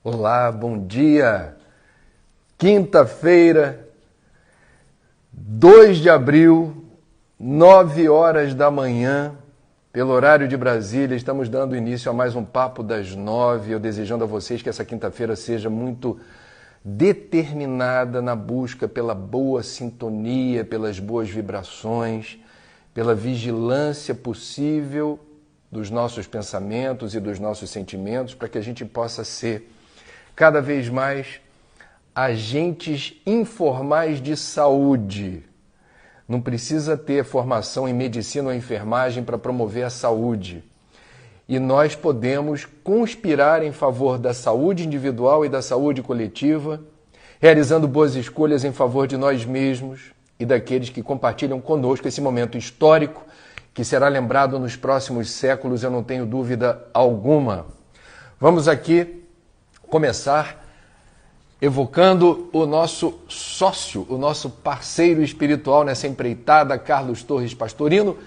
Olá, bom dia! Quinta-feira, 2 de abril, 9 horas da manhã, pelo horário de Brasília, estamos dando início a mais um Papo das 9, eu desejando a vocês que essa quinta-feira seja muito determinada na busca pela boa sintonia, pelas boas vibrações, pela vigilância possível dos nossos pensamentos e dos nossos sentimentos, para que a gente possa ser cada vez mais agentes informais de saúde. Não precisa ter formação em medicina ou enfermagem para promover a saúde. E nós podemos conspirar em favor da saúde individual e da saúde coletiva, realizando boas escolhas em favor de nós mesmos e daqueles que compartilham conosco esse momento histórico, que será lembrado nos próximos séculos, eu não tenho dúvida alguma. Vamos aqui começar evocando o nosso sócio, o nosso parceiro espiritual nessa empreitada, Carlos Torres Pastorino.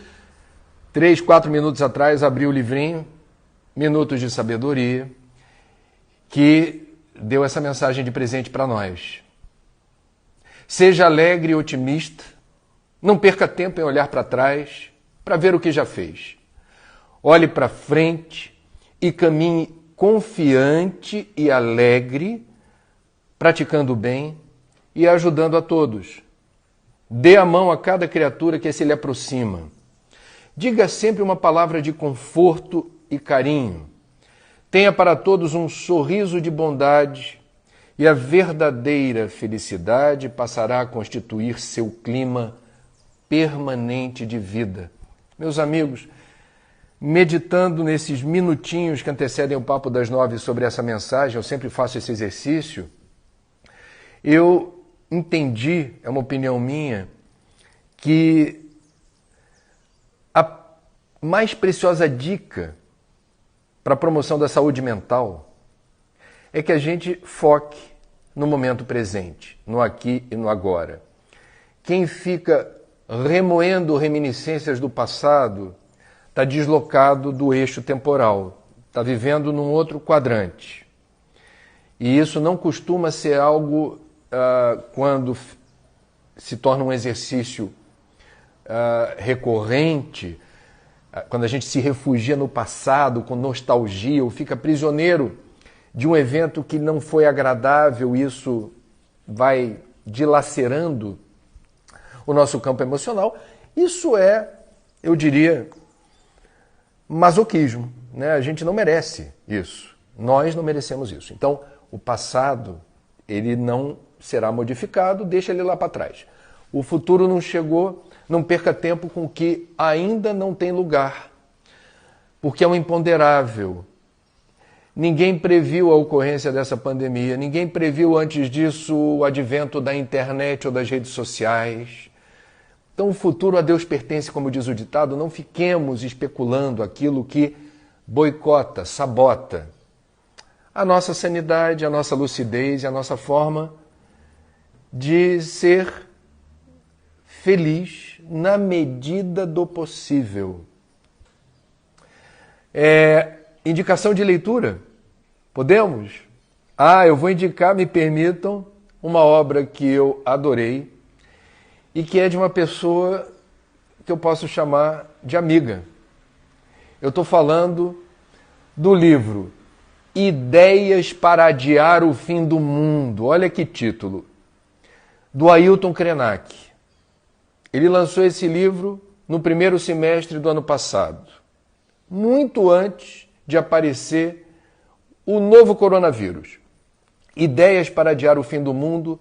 3, 4 minutos atrás abriu o livrinho Minutos de Sabedoria, que deu essa mensagem de presente para nós. Seja alegre e otimista, não perca tempo em olhar para trás para ver o que já fez. Olhe para frente e caminhe confiante e alegre, praticando o bem e ajudando a todos. Dê a mão a cada criatura que se lhe aproxima. Diga sempre uma palavra de conforto e carinho. Tenha para todos um sorriso de bondade e a verdadeira felicidade passará a constituir seu clima permanente de vida. Meus amigos, meditando nesses minutinhos que antecedem o Papo das 9 sobre essa mensagem, eu sempre faço esse exercício, eu entendi, é uma opinião minha, que a mais preciosa dica para a promoção da saúde mental é que a gente foque no momento presente, no aqui e no agora. Quem fica remoendo reminiscências do passado está deslocado do eixo temporal, está vivendo num outro quadrante. E isso não costuma ser algo, quando se torna um exercício recorrente, quando a gente se refugia no passado com nostalgia ou fica prisioneiro de um evento que não foi agradável, isso vai dilacerando o nosso campo emocional. Isso é, eu diria, masoquismo, né? A gente não merece isso. Nós não merecemos isso. Então, o passado, ele não será modificado, deixa ele lá para trás. O futuro não chegou, não perca tempo com o que ainda não tem lugar, porque é um imponderável. Ninguém previu a ocorrência dessa pandemia, ninguém previu antes disso o advento da internet ou das redes sociais. Então o futuro a Deus pertence, como diz o ditado, não fiquemos especulando aquilo que boicota, sabota a nossa sanidade, a nossa lucidez e a nossa forma de ser feliz na medida do possível. Indicação de leitura? Podemos? Eu vou indicar, me permitam, uma obra que eu adorei e que é de uma pessoa que eu posso chamar de amiga. Eu estou falando do livro Ideias para Adiar o Fim do Mundo. Olha que título. Do Ailton Krenak. Ele lançou esse livro no primeiro semestre do ano passado, muito antes de aparecer o novo coronavírus. Ideias para Adiar o Fim do Mundo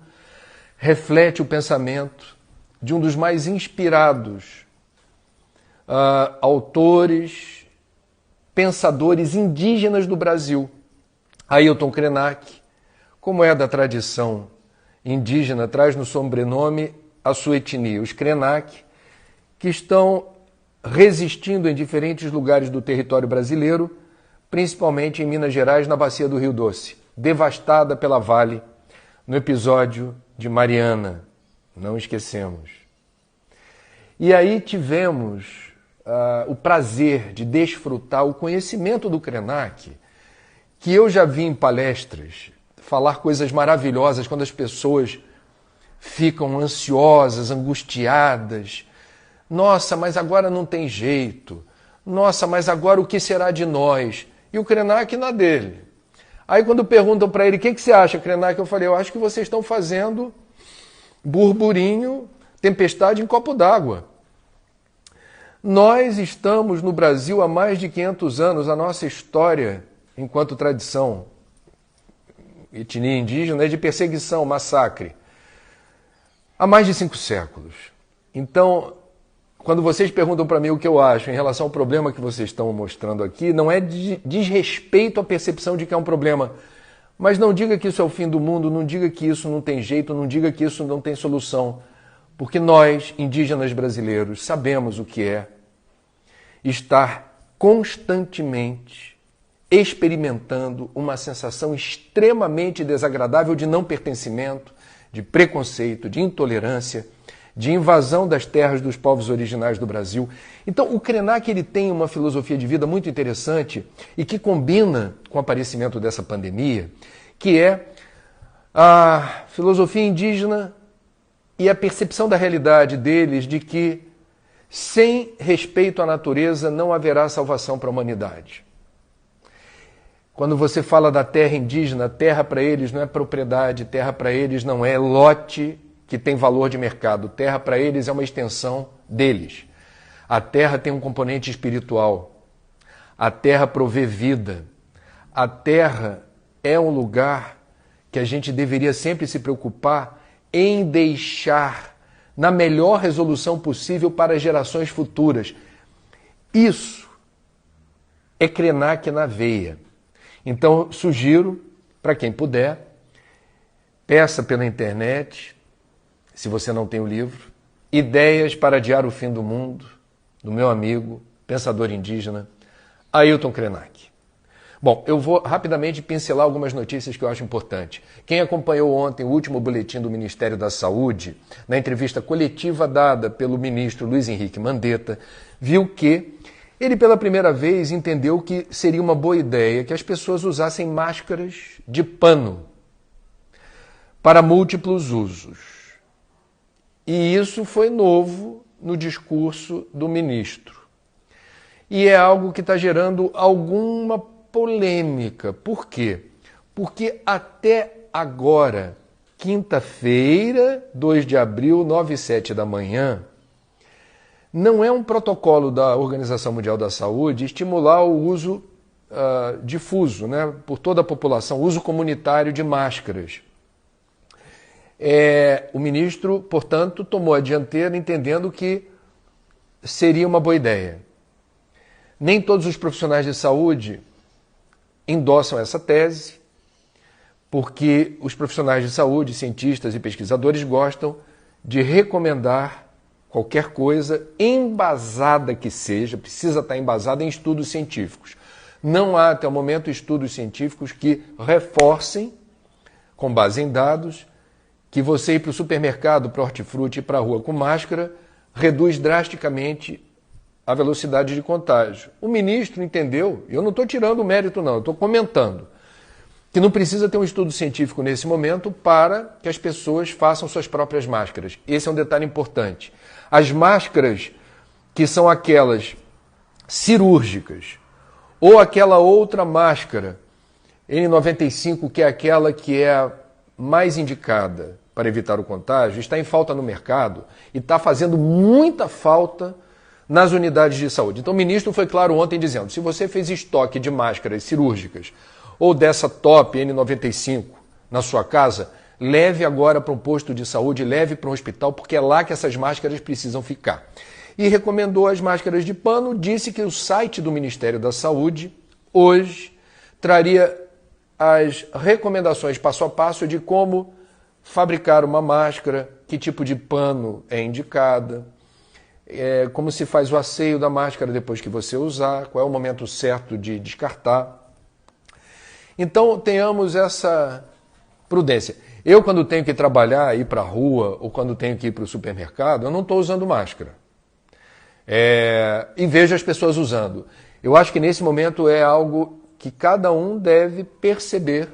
reflete o pensamento de um dos mais inspirados autores, pensadores indígenas do Brasil, Ailton Krenak. Como é da tradição indígena, traz no sobrenome a sua etnia, os Krenak, que estão resistindo em diferentes lugares do território brasileiro, principalmente em Minas Gerais, na bacia do Rio Doce, devastada pela Vale, no episódio de Mariana, não esquecemos. E aí tivemos o prazer de desfrutar o conhecimento do Krenak, que eu já vi em palestras falar coisas maravilhosas quando as pessoas ficam ansiosas, angustiadas. Nossa, mas agora não tem jeito. Nossa, mas agora o que será de nós? E o Krenak na dele. Aí quando perguntam para ele, o que você acha, Krenak? Eu falei, eu acho que vocês estão fazendo burburinho, tempestade em copo d'água. Nós estamos no Brasil há mais de 500 anos, a nossa história, enquanto tradição, etnia indígena, é de perseguição, massacre. Há mais de 5 séculos. Então, quando vocês perguntam para mim o que eu acho em relação ao problema que vocês estão mostrando aqui, não é de desrespeito à percepção de que é um problema. Mas não diga que isso é o fim do mundo, não diga que isso não tem jeito, não diga que isso não tem solução. Porque nós, indígenas brasileiros, sabemos o que é estar constantemente experimentando uma sensação extremamente desagradável de não pertencimento, de preconceito, de intolerância, de invasão das terras dos povos originais do Brasil. Então, o Krenak ele tem uma filosofia de vida muito interessante e que combina com o aparecimento dessa pandemia, que é a filosofia indígena e a percepção da realidade deles de que, sem respeito à natureza, não haverá salvação para a humanidade. Quando você fala da terra indígena, terra para eles não é propriedade, terra para eles não é lote que tem valor de mercado. Terra para eles é uma extensão deles. A terra tem um componente espiritual. A terra provê vida. A terra é um lugar que a gente deveria sempre se preocupar em deixar na melhor resolução possível para as gerações futuras. Isso é Krenak na veia. Então, sugiro, para quem puder, peça pela internet, se você não tem o livro, Ideias para Adiar o Fim do Mundo, do meu amigo, pensador indígena, Ailton Krenak. Bom, eu vou rapidamente pincelar algumas notícias que eu acho importantes. Quem acompanhou ontem o último boletim do Ministério da Saúde, na entrevista coletiva dada pelo ministro Luiz Henrique Mandetta, viu que ele pela primeira vez entendeu que seria uma boa ideia que as pessoas usassem máscaras de pano para múltiplos usos. E isso foi novo no discurso do ministro. E é algo que está gerando alguma polêmica. Por quê? Porque até agora, quinta-feira, 2 de abril, 9h07 da manhã, não é um protocolo da Organização Mundial da Saúde estimular o uso difuso, né, por toda a população, uso comunitário de máscaras. O ministro, portanto, tomou a dianteira entendendo que seria uma boa ideia. Nem todos os profissionais de saúde endossam essa tese, porque os profissionais de saúde, cientistas e pesquisadores gostam de recomendar qualquer coisa, embasada que seja, precisa estar embasada em estudos científicos. Não há, até o momento, estudos científicos que reforcem, com base em dados, que você ir para o supermercado, para o hortifruti e para a rua com máscara reduz drasticamente a velocidade de contágio. O ministro entendeu, e eu não estou tirando o mérito não, eu estou comentando, que não precisa ter um estudo científico nesse momento para que as pessoas façam suas próprias máscaras. Esse é um detalhe importante. As máscaras que são aquelas cirúrgicas ou aquela outra máscara N95, que é aquela que é a mais indicada para evitar o contágio, está em falta no mercado e está fazendo muita falta nas unidades de saúde. Então o ministro foi claro ontem dizendo, se você fez estoque de máscaras cirúrgicas ou dessa top N95 na sua casa, leve agora para um posto de saúde, leve para um hospital, porque é lá que essas máscaras precisam ficar. E recomendou as máscaras de pano, disse que o site do Ministério da Saúde, hoje, traria as recomendações passo a passo de como fabricar uma máscara, que tipo de pano é indicada, como se faz o asseio da máscara depois que você usar, qual é o momento certo de descartar. Então, tenhamos essa prudência. Eu, quando tenho que trabalhar, ir para a rua, ou quando tenho que ir para o supermercado, eu não estou usando máscara. E vejo as pessoas usando. Eu acho que nesse momento é algo que cada um deve perceber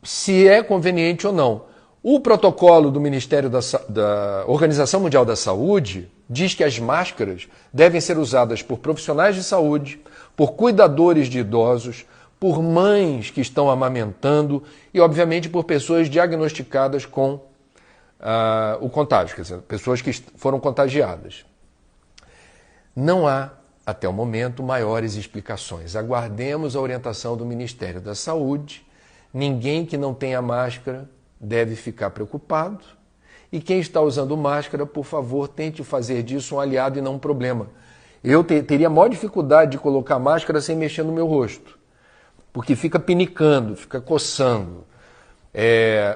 se é conveniente ou não. O protocolo do Ministério da Organização Mundial da Saúde diz que as máscaras devem ser usadas por profissionais de saúde, por cuidadores de idosos, por mães que estão amamentando e, obviamente, por pessoas diagnosticadas com o contágio, quer dizer, pessoas que foram contagiadas. Não há, até o momento, maiores explicações. Aguardemos a orientação do Ministério da Saúde. Ninguém que não tenha máscara deve ficar preocupado. E quem está usando máscara, por favor, tente fazer disso um aliado e não um problema. Eu teria maior dificuldade de colocar máscara sem mexer no meu rosto, porque fica pinicando, fica coçando.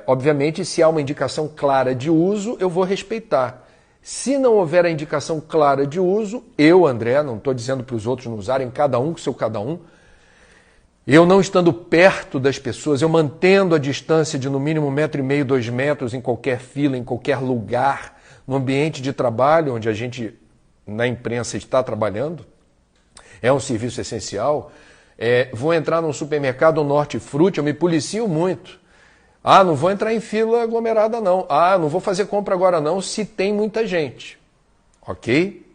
Obviamente, se há uma indicação clara de uso, eu vou respeitar. Se não houver a indicação clara de uso, eu, André, não estou dizendo para os outros não usarem, cada um com seu cada um, eu não estando perto das pessoas, eu mantendo a distância de no mínimo 1,5 m, 2 metros em qualquer fila, em qualquer lugar, no ambiente de trabalho onde a gente, na imprensa, está trabalhando, é um serviço essencial. Vou entrar num supermercado, um hortifruti, eu me policio muito. Não vou entrar em fila aglomerada não. Não vou fazer compra agora não, se tem muita gente. Ok?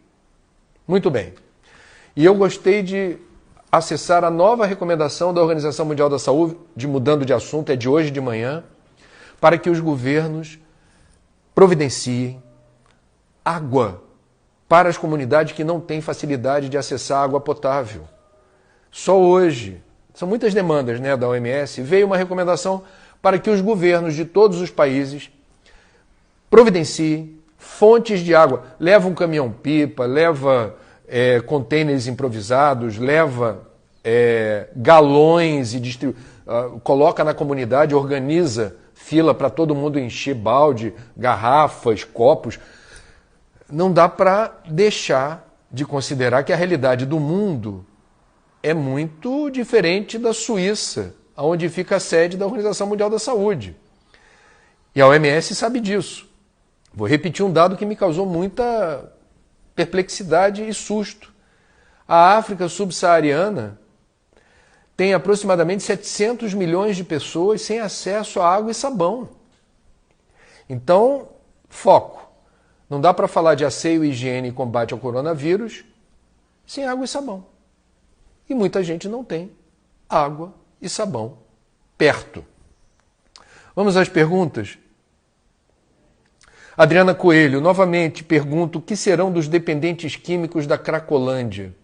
Muito bem. E eu gostei de acessar a nova recomendação da Organização Mundial da Saúde, mudando de assunto, é de hoje de manhã, para que os governos providenciem água para as comunidades que não têm facilidade de acessar água potável. Só hoje, são muitas demandas, né, da OMS, veio uma recomendação para que os governos de todos os países providenciem fontes de água. Leva um caminhão-pipa, leva containers improvisados, leva galões e coloca na comunidade, organiza fila para todo mundo encher balde, garrafas, copos. Não dá para deixar de considerar que a realidade do mundo é muito diferente da Suíça, onde fica a sede da Organização Mundial da Saúde. E a OMS sabe disso. Vou repetir um dado que me causou muita perplexidade e susto. A África subsaariana tem aproximadamente 700 milhões de pessoas sem acesso a água e sabão. Então, foco. Não dá para falar de asseio, higiene e combate ao coronavírus sem água e sabão. E muita gente não tem água e sabão perto. Vamos às perguntas? Adriana Coelho, novamente pergunto o que serão dos dependentes químicos da Cracolândia.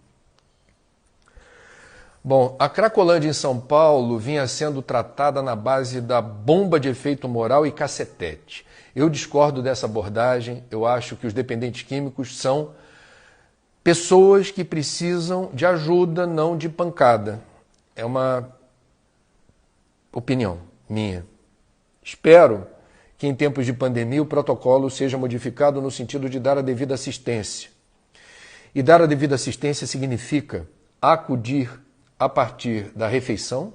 Bom, a Cracolândia em São Paulo vinha sendo tratada na base da bomba de efeito moral e cacetete. Eu discordo dessa abordagem, eu acho que os dependentes químicos são pessoas que precisam de ajuda, não de pancada. É uma opinião minha. Espero que em tempos de pandemia o protocolo seja modificado no sentido de dar a devida assistência. E dar a devida assistência significa acudir a partir da refeição,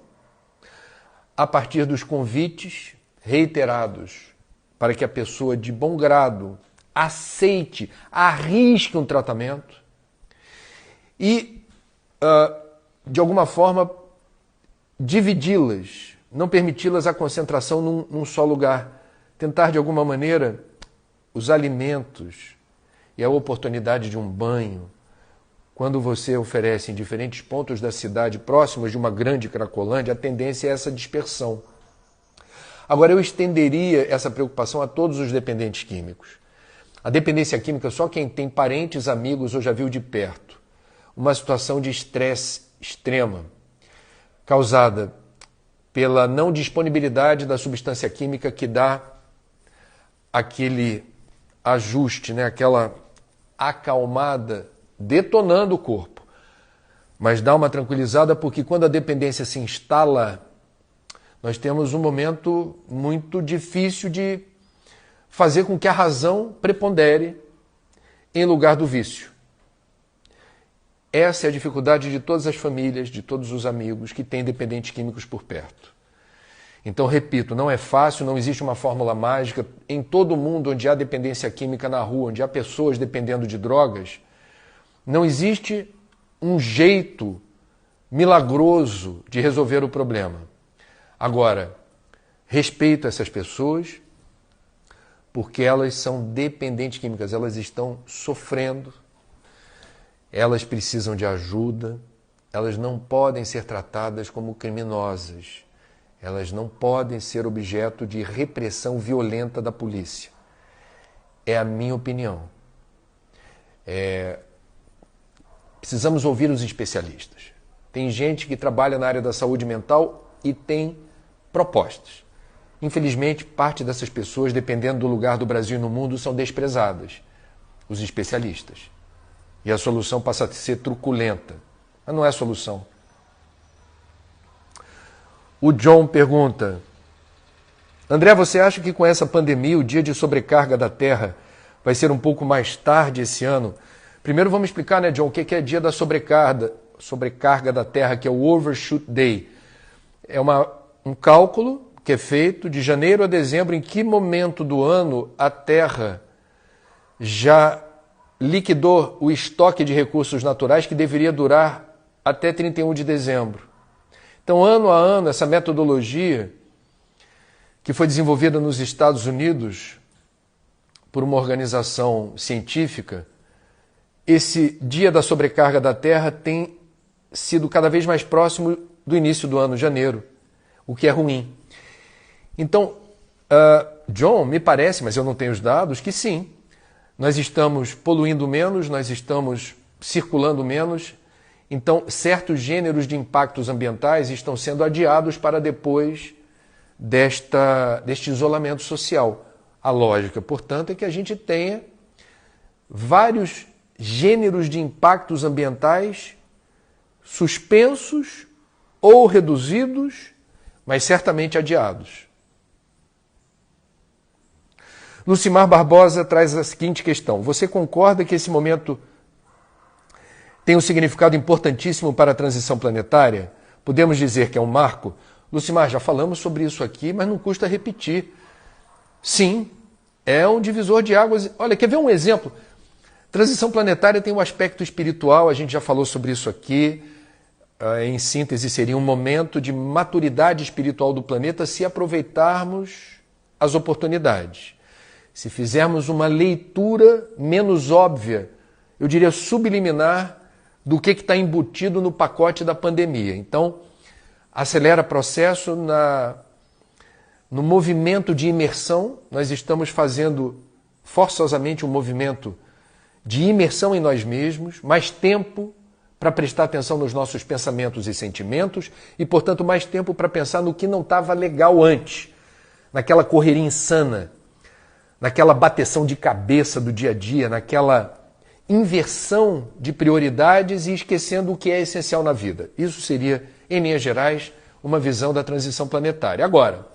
a partir dos convites reiterados para que a pessoa de bom grado aceite, arrisque um tratamento e, de alguma forma, dividi-las, não permiti-las a concentração num só lugar. Tentar, de alguma maneira, os alimentos e a oportunidade de um banho, quando você oferece em diferentes pontos da cidade, próximos de uma grande Cracolândia, a tendência é essa dispersão. Agora, eu estenderia essa preocupação a todos os dependentes químicos. A dependência química, só quem tem parentes, amigos ou já viu de perto uma situação de estresse extrema, causada pela não disponibilidade da substância química que dá aquele ajuste, né? Aquela acalmada, detonando o corpo. Mas dá uma tranquilizada porque quando a dependência se instala, nós temos um momento muito difícil de fazer com que a razão prepondere em lugar do vício. Essa é a dificuldade de todas as famílias, de todos os amigos que têm dependentes químicos por perto. Então, repito, não é fácil, não existe uma fórmula mágica. Em todo mundo onde há dependência química na rua, onde há pessoas dependendo de drogas, não existe um jeito milagroso de resolver o problema. Agora, respeito essas pessoas, porque elas são dependentes químicas, elas estão sofrendo, elas precisam de ajuda, elas não podem ser tratadas como criminosas, elas não podem ser objeto de repressão violenta da polícia. É a minha opinião. Precisamos ouvir os especialistas. Tem gente que trabalha na área da saúde mental e tem propostas. Infelizmente, parte dessas pessoas, dependendo do lugar do Brasil e no mundo, são desprezadas. Os especialistas. E a solução passa a ser truculenta. Mas não é solução. O John pergunta: André, você acha que com essa pandemia o dia de sobrecarga da Terra vai ser um pouco mais tarde esse ano? Primeiro vamos explicar, né, John, o que é dia da sobrecarga da Terra, que é o Overshoot Day. É um cálculo que é feito de janeiro a dezembro, em que momento do ano a Terra já liquidou o estoque de recursos naturais que deveria durar até 31 de dezembro. Então, ano a ano, essa metodologia, que foi desenvolvida nos Estados Unidos por uma organização científica, esse dia da sobrecarga da Terra tem sido cada vez mais próximo do início do ano, janeiro, o que é ruim. Então, John, me parece, mas eu não tenho os dados, que sim, nós estamos poluindo menos, nós estamos circulando menos, então certos gêneros de impactos ambientais estão sendo adiados para depois deste isolamento social. A lógica, portanto, é que a gente tenha vários gêneros de impactos ambientais suspensos ou reduzidos, mas certamente adiados. Lucimar Barbosa traz a seguinte questão: você concorda que esse momento tem um significado importantíssimo para a transição planetária? Podemos dizer que é um marco? Lucimar, já falamos sobre isso aqui, mas não custa repetir. Sim, é um divisor de águas. Olha, quer ver um exemplo? Transição planetária tem um aspecto espiritual, a gente já falou sobre isso aqui. Em síntese, seria um momento de maturidade espiritual do planeta se aproveitarmos as oportunidades. Se fizermos uma leitura menos óbvia, eu diria subliminar, do que está embutido no pacote da pandemia. Então, acelera processo no movimento de imersão. Nós estamos fazendo forçosamente um movimento de imersão em nós mesmos, mais tempo para prestar atenção nos nossos pensamentos e sentimentos e, portanto, mais tempo para pensar no que não estava legal antes, naquela correria insana, naquela bateção de cabeça do dia a dia, naquela inversão de prioridades e esquecendo o que é essencial na vida. Isso seria, em linhas gerais, uma visão da transição planetária. Agora,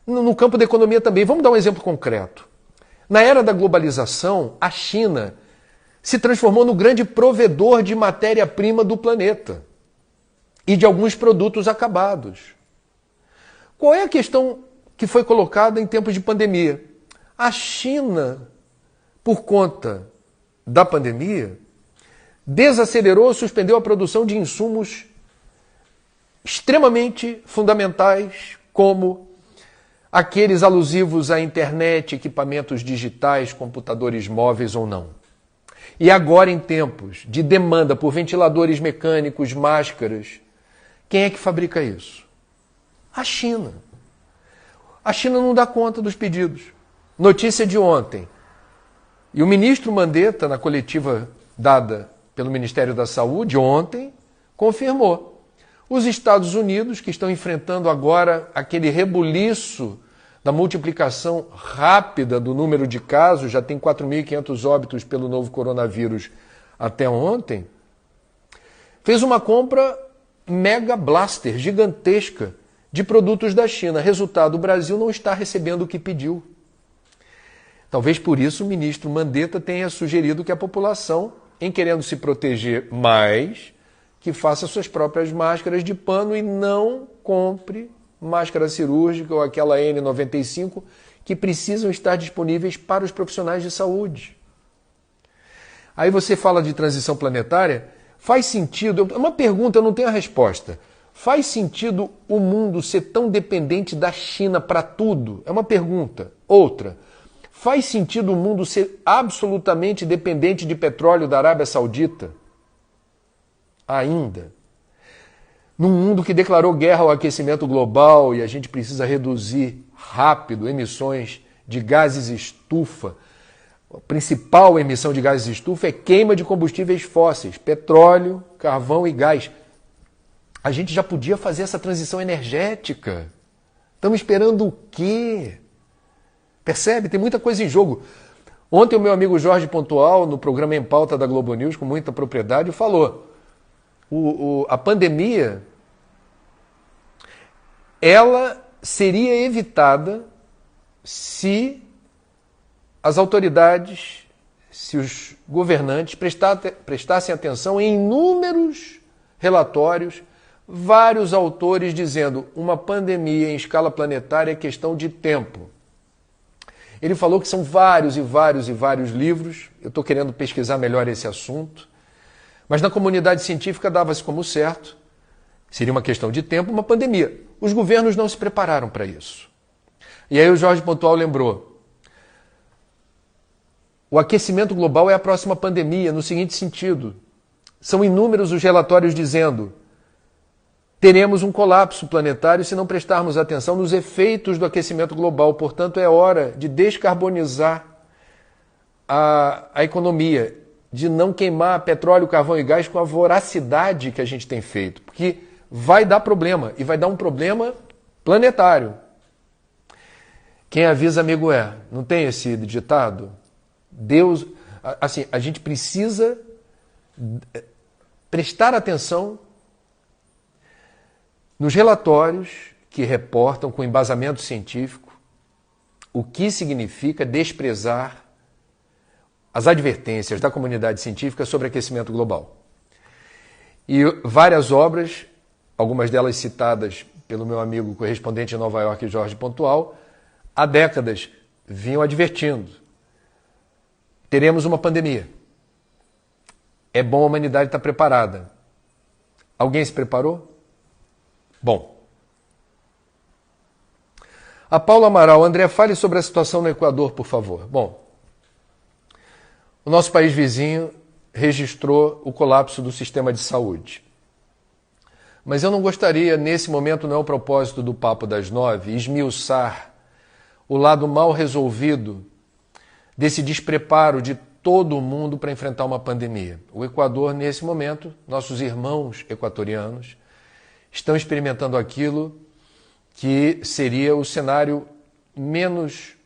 no campo da economia também, vamos dar um exemplo concreto. Na era da globalização, a China se transformou no grande provedor de matéria-prima do planeta e de alguns produtos acabados. Qual é a questão que foi colocada em tempos de pandemia? A China, por conta da pandemia, desacelerou, suspendeu a produção de insumos extremamente fundamentais, como aqueles alusivos à internet, equipamentos digitais, computadores móveis ou não. E agora, em tempos de demanda por ventiladores mecânicos, máscaras, quem é que fabrica isso? A China. A China não dá conta dos pedidos. Notícia de ontem. E o ministro Mandetta, na coletiva dada pelo Ministério da Saúde ontem, confirmou. Os Estados Unidos, que estão enfrentando agora aquele rebuliço da multiplicação rápida do número de casos, já tem 4.500 óbitos pelo novo coronavírus até ontem, fez uma compra mega blaster, gigantesca, de produtos da China. Resultado, o Brasil não está recebendo o que pediu. Talvez por isso o ministro Mandetta tenha sugerido que a população, em querendo se proteger mais, que faça suas próprias máscaras de pano e não compre máscara cirúrgica ou aquela N95 que precisam estar disponíveis para os profissionais de saúde. Aí você fala de transição planetária, Faz sentido, é uma pergunta, eu não tenho a resposta. Faz sentido o mundo ser tão dependente da China para tudo? É uma pergunta. Outra, faz sentido o mundo ser absolutamente dependente de petróleo da Arábia Saudita? Ainda. Num mundo que declarou guerra ao aquecimento global e a gente precisa reduzir rápido emissões de gases estufa, a principal emissão de gases estufa é queima de combustíveis fósseis, petróleo, carvão e gás. A gente já podia fazer essa transição energética. Estamos esperando o quê? Percebe? Tem muita coisa em jogo. Ontem o meu amigo Jorge Pontual, no programa Em Pauta da Globo News, com muita propriedade, falou: a pandemia, ela seria evitada se as autoridades, se os governantes prestassem atenção em inúmeros relatórios, vários autores dizendo uma pandemia em escala planetária é questão de tempo. Ele falou que são vários e vários e vários livros, eu estou querendo pesquisar melhor esse assunto, mas na comunidade científica dava-se como certo, seria uma questão de tempo, uma pandemia. Os governos não se prepararam para isso. E aí o Jorge Pontual lembrou: o aquecimento global é a próxima pandemia, no seguinte sentido: são inúmeros os relatórios dizendo teremos um colapso planetário se não prestarmos atenção nos efeitos do aquecimento global. Portanto, é hora de descarbonizar a economia, de não queimar petróleo, carvão e gás com a voracidade que a gente tem feito, porque vai dar problema, e vai dar um problema planetário. Quem avisa, amigo é. Não tem esse ditado? Deus, assim, a gente precisa prestar atenção nos relatórios que reportam com embasamento científico o que significa desprezar as advertências da comunidade científica sobre aquecimento global. E várias obras, algumas delas citadas pelo meu amigo correspondente em Nova York, Jorge Pontual, há décadas vinham advertindo: teremos uma pandemia. É bom a humanidade estar preparada. Alguém se preparou? Bom. A Paula Amaral: André, fale sobre a situação no Equador, por favor. Bom, o nosso país vizinho registrou o colapso do sistema de saúde. Mas eu não gostaria, nesse momento não é o propósito do Papo das 9, esmiuçar o lado mal resolvido desse despreparo de todo o mundo para enfrentar uma pandemia. O Equador, nesse momento, nossos irmãos equatorianos estão experimentando aquilo que seria o cenário menos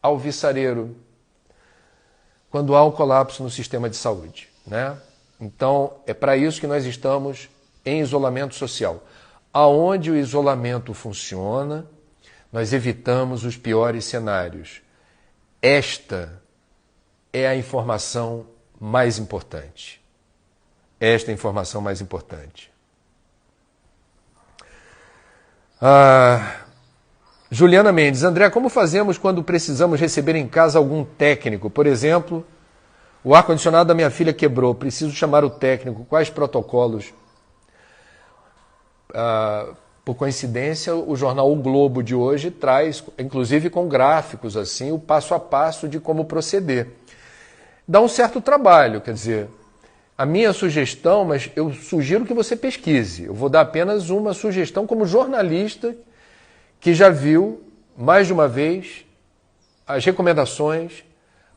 alvissareiro quando há um colapso no sistema de saúde, né? Então, é para isso que nós estamos em isolamento social. Aonde o isolamento funciona, nós evitamos os piores cenários. Esta é a informação mais importante. Esta é a informação mais importante. Juliana Mendes: André, como fazemos quando precisamos receber em casa algum técnico? Por exemplo, o ar-condicionado da minha filha quebrou, preciso chamar o técnico. Quais protocolos? Por coincidência, o jornal O Globo de hoje traz, inclusive com gráficos, assim, o passo a passo de como proceder. Dá um certo trabalho, quer dizer, a minha sugestão, mas eu sugiro que você pesquise. Eu vou dar apenas uma sugestão como jornalista que já viu, mais de uma vez, as recomendações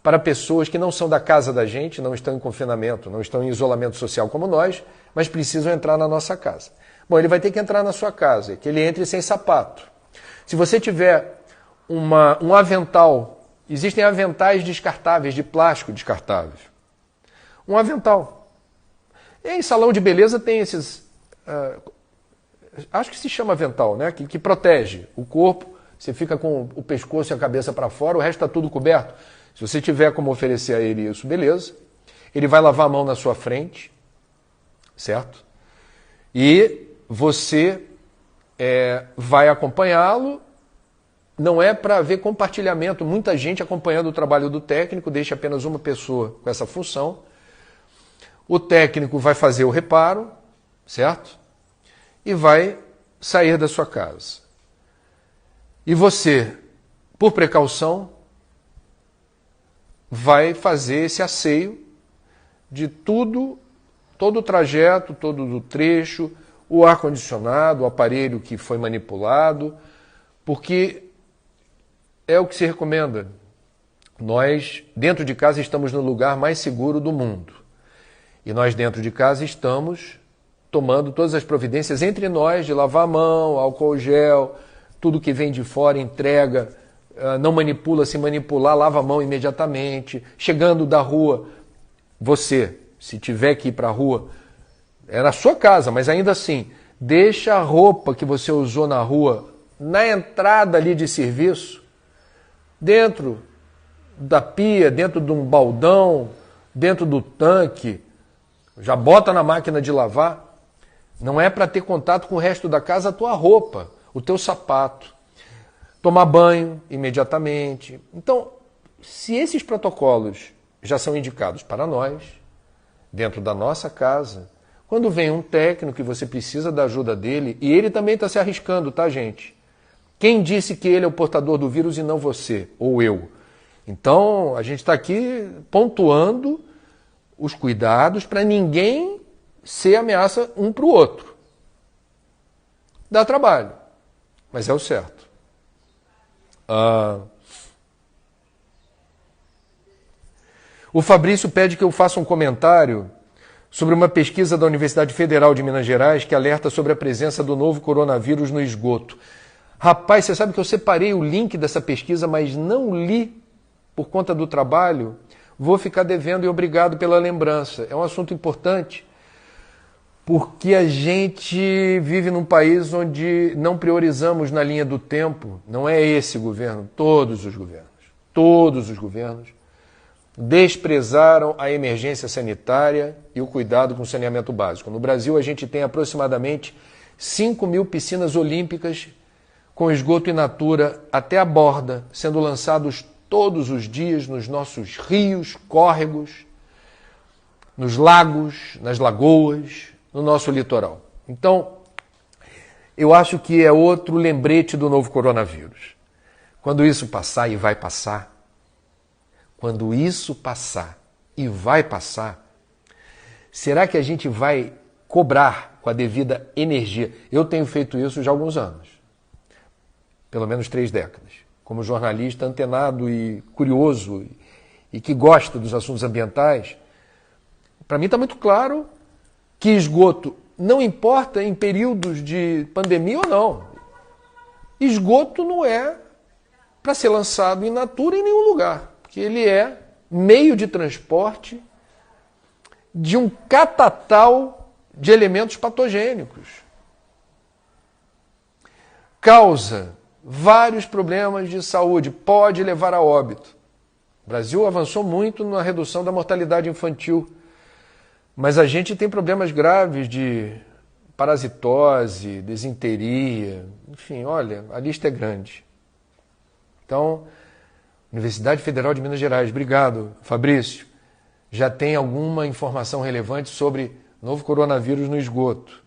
para pessoas que não são da casa da gente, não estão em confinamento, não estão em isolamento social como nós, mas precisam entrar na nossa casa. Bom, ele vai ter que entrar na sua casa, que ele entre sem sapato. Se você tiver um avental, existem aventais descartáveis, de plástico descartável. Um avental. Em salão de beleza tem esses, acho que se chama avental, né? Que protege o corpo, você fica com o pescoço e a cabeça para fora, o resto está tudo coberto. Se você tiver como oferecer a ele isso, beleza. Ele vai lavar a mão na sua frente, certo? E você vai acompanhá-lo. Não é para haver compartilhamento, muita gente acompanhando o trabalho do técnico, deixa apenas uma pessoa com essa função. O técnico vai fazer o reparo, certo? E vai sair da sua casa. E você, por precaução, vai fazer esse asseio de tudo, todo o trajeto, todo o trecho, o ar-condicionado, o aparelho que foi manipulado, porque é o que se recomenda. Nós, dentro de casa, estamos no lugar mais seguro do mundo. E nós, dentro de casa, estamos tomando todas as providências entre nós, de lavar a mão, álcool gel, tudo que vem de fora, entrega, não manipula, se manipular, lava a mão imediatamente. Chegando da rua, você, se tiver que ir para a rua, é na sua casa, mas ainda assim, deixa a roupa que você usou na rua, na entrada ali de serviço, dentro da pia, dentro de um baldão, dentro do tanque, já bota na máquina de lavar. Não é para ter contato com o resto da casa a tua roupa, o teu sapato. Tomar banho imediatamente. Então, se esses protocolos já são indicados para nós, dentro da nossa casa, quando vem um técnico e você precisa da ajuda dele, e ele também está se arriscando, tá, gente? Quem disse que ele é o portador do vírus e não você, ou eu? Então, a gente está aqui pontuando os cuidados para ninguém ser ameaça um para o outro. Dá trabalho, mas é o certo. O Fabrício pede que eu faça um comentário sobre uma pesquisa da Universidade Federal de Minas Gerais que alerta sobre a presença do novo coronavírus no esgoto. Rapaz, você sabe que eu separei o link dessa pesquisa, mas não li por conta do trabalho. Vou ficar devendo e obrigado pela lembrança. É um assunto importante, porque a gente vive num país onde não priorizamos na linha do tempo. Não é esse governo, todos os governos desprezaram a emergência sanitária e o cuidado com o saneamento básico. No Brasil, a gente tem aproximadamente 5.000 piscinas olímpicas com esgoto in natura até a borda, sendo lançados todos os dias nos nossos rios, córregos, nos lagos, nas lagoas, no nosso litoral. Então, eu acho que é outro lembrete do novo coronavírus. Quando isso passar e vai passar, quando isso passar e vai passar, será que a gente vai cobrar com a devida energia? Eu tenho feito isso já há alguns anos, pelo menos 3 décadas, como jornalista antenado e curioso e que gosta dos assuntos ambientais. Para mim está muito claro que esgoto não importa em períodos de pandemia ou não. Esgoto não é para ser lançado in natura em nenhum lugar, porque ele é meio de transporte de um catatal de elementos patogênicos. Causa vários problemas de saúde, pode levar a óbito. O Brasil avançou muito na redução da mortalidade infantil, mas a gente tem problemas graves de parasitose, desinteria, enfim, olha, a lista é grande. Então, Universidade Federal de Minas Gerais, obrigado, Fabrício. Já tem alguma informação relevante sobre novo coronavírus no esgoto.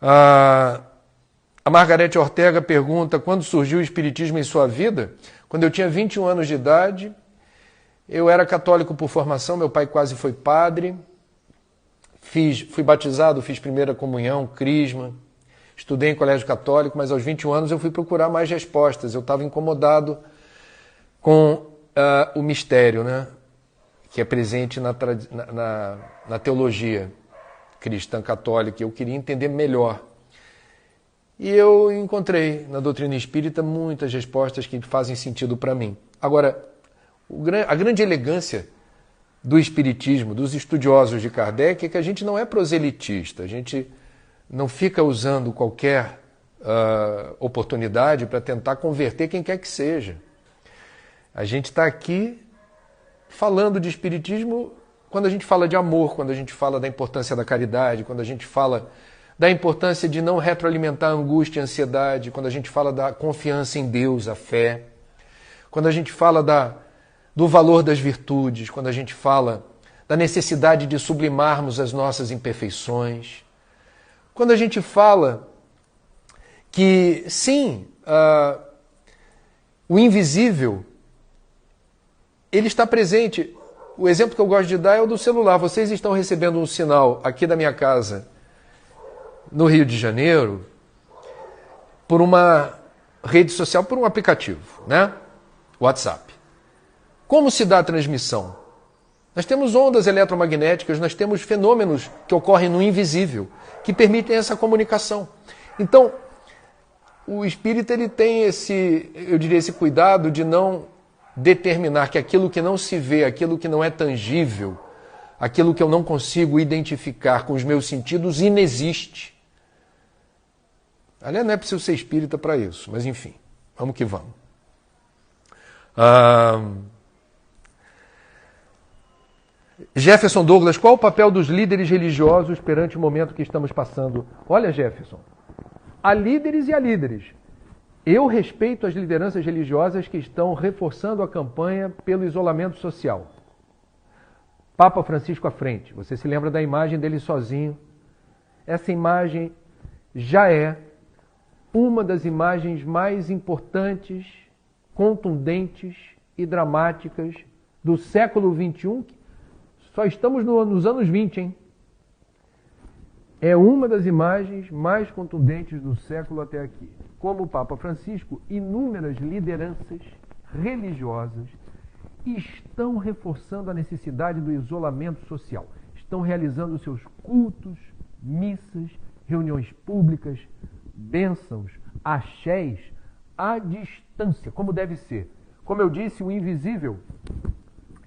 A Margarete Ortega pergunta: quando surgiu o espiritismo em sua vida? Quando eu tinha 21 anos de idade, eu era católico por formação, meu pai quase foi padre, fui batizado, fiz primeira comunhão, crisma, estudei em colégio católico, mas aos 21 anos eu fui procurar mais respostas. Eu estava incomodado com o mistério, né, que é presente na teologia cristã católica. Eu queria entender melhor. E eu encontrei na doutrina espírita muitas respostas que fazem sentido para mim. Agora, a grande elegância do espiritismo, dos estudiosos de Kardec, é que a gente não é proselitista, a gente não fica usando qualquer oportunidade para tentar converter quem quer que seja. A gente está aqui falando de espiritismo quando a gente fala de amor, quando a gente fala da importância da caridade, quando a gente fala da importância de não retroalimentar a angústia e a ansiedade, quando a gente fala da confiança em Deus, a fé, quando a gente fala do valor das virtudes, quando a gente fala da necessidade de sublimarmos as nossas imperfeições. Quando a gente fala que, sim, o invisível, ele está presente. O exemplo que eu gosto de dar é o do celular. Vocês estão recebendo um sinal aqui da minha casa, no Rio de Janeiro, por uma rede social, por um aplicativo, né? WhatsApp. Como se dá a transmissão? Nós temos ondas eletromagnéticas, nós temos fenômenos que ocorrem no invisível, que permitem essa comunicação. Então, o espírito ele tem esse cuidado de não determinar que aquilo que não se vê, aquilo que não é tangível, aquilo que eu não consigo identificar com os meus sentidos, inexiste. Aliás, não é preciso ser espírita para isso, mas enfim, vamos que vamos. Jefferson Douglas, qual o papel dos líderes religiosos perante o momento que estamos passando? Olha, Jefferson, há líderes e há líderes. Eu respeito as lideranças religiosas que estão reforçando a campanha pelo isolamento social. Papa Francisco à frente. Você se lembra da imagem dele sozinho? Essa imagem já é uma das imagens mais importantes, contundentes e dramáticas do século XXI. Só estamos nos anos 20, hein? É uma das imagens mais contundentes do século até aqui. Como o Papa Francisco, inúmeras lideranças religiosas estão reforçando a necessidade do isolamento social. Estão realizando seus cultos, missas, reuniões públicas, bênçãos, axés, à distância, como deve ser. Como eu disse, o invisível,